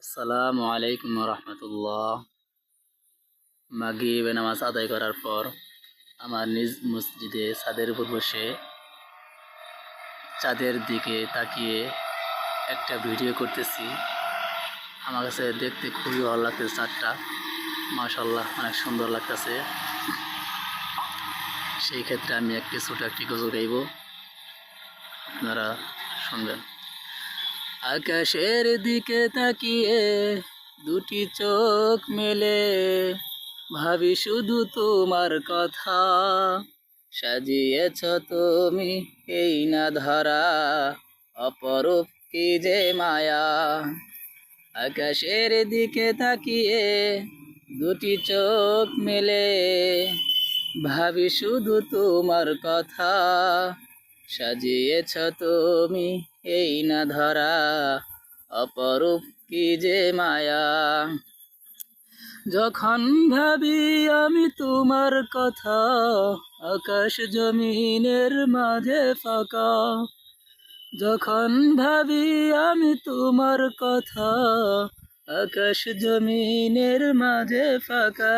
আসসালামু আলাইকুম রহমতুল্লাহ। মাগরিব নামাজ আদায় করার পর আমার নিজ মসজিদে ছাদের উপর বসে চাঁদের দিকে তাকিয়ে একটা ভিডিও করতেছি। আমার কাছে দেখতে খুবই ভালো লাগতেছে চাঁদটা, মাশাআল্লাহ অনেক সুন্দর লাগতেছে। সেই ক্ষেত্রে আমি ছোট একটি গজল গাইব, আপনারা শুনবেন। আকাশের দিকে তাকিয়ে দুটি চোখ মেলে ভাবি শুধু তোমার কথা, সাজিয়েছ তুমি এই না ধরা, অপরূপ কি যে মায়া। আকাশের দিকে তাকিয়ে দুটি চোখ মেলে ভাবি শুধু তোমার কথা, সাজিয়েছ তুমি এই না ধরা, অপরূপ কি যে মায়া। যখন ভাবি আমি তোমার কথা, আকাশ জমিনের মাঝে ফাঁকা। যখন ভাবি আমি তোমার কথা, আকাশ জমিনের মাঝে ফাঁকা।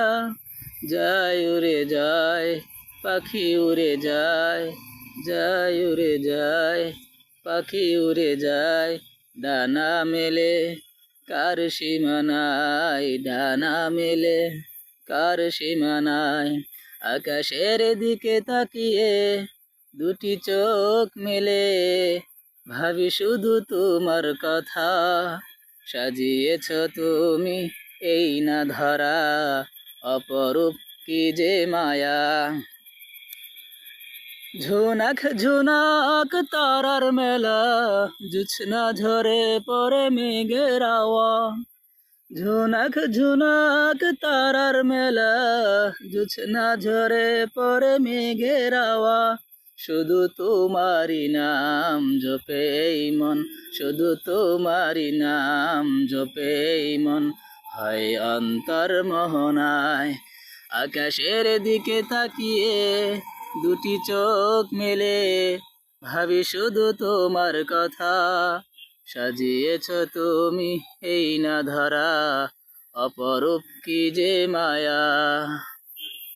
যায় উড়ে যায় পাখি উড়ে যায়, যায় উড়ে যায় পাখি উড়ে যায়, ডানা মেলে কার সীমানায়, ডানা মেলে কার সীমানায়। আকাশের দিকে তাকিয়ে দুটি চোখ মেলে ভাবি শুধু তোমার কথা, সাজিয়েছ তুমি এই না ধরা, অপরূপ কি যে মায়া। ঝুনাক ঝুনাক তারার মেলা, জোছনা ঝরে পড়ে মেঘের হাওয়া। ঝুনাক ঝুনাক তারার মেলা, জোছনা ঝরে পড়ে মেঘের হাওয়া। শুধু তোমারি নাম জপে মন, শুধু তোমারি নাম জপে মন, হয় অন্তর মোহনায়। আকাশের দিকে তাকিয়ে দুটি চোখ মেলে ভাবি শুধু তোমার কথা, সাজিয়েছ তুমি এই না ধরা, অপরূপ কি যে মায়া।